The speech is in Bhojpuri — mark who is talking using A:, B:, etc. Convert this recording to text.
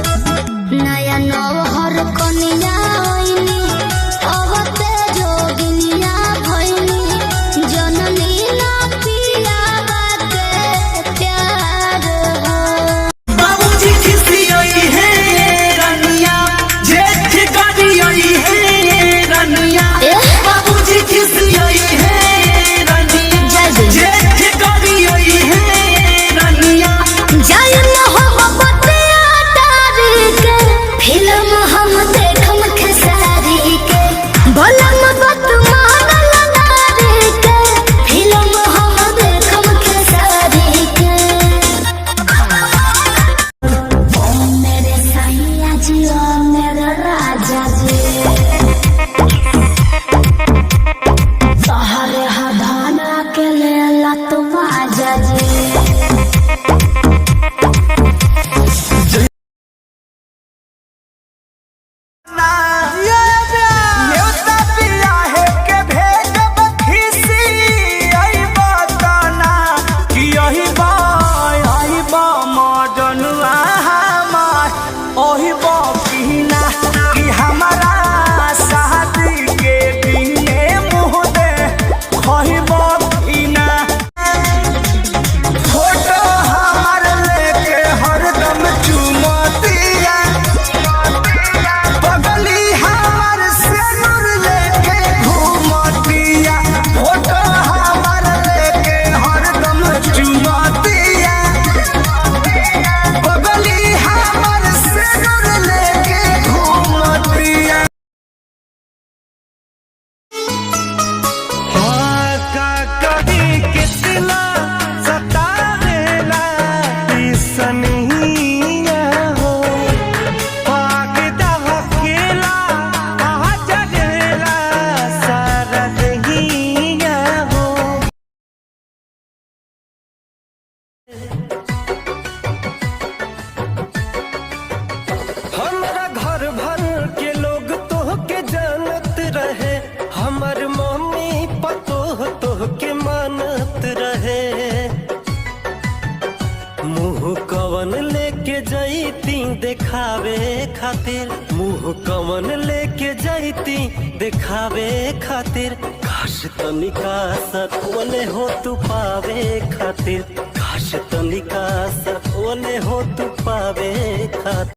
A: नया नौहर कनिया होइनी अवते जोगिनिया भइनी जननी ना पिया बाते प्यार हो।
B: बाबूजी खिसियई है रनिया जेठ करियई है रनिया बाबूजी खिसियई है रनिया जेठ करियई है रनिया
A: जय मोहब्बत के फिल्म हम देखम खेसारी के बोलम बत मारल नारी के फिल्म हम देखम खेसारी के। ओ मेरे सैया जी ओ मेरे राजा जी तोहरे हदाना के लेला तुम आजा जी।
C: हमारा घर भर के लोग तोह के जानत रहे हमर मम्मी पतोह तोह के मानत रहे। मुँह कवन लेके जैती देखावे खातिर मुँह कवन लेके जैती देखावे खातिर काश तनिका सतवले हो तू पावे खातिर काश तनिका सतवले हो तू पावे खातिर।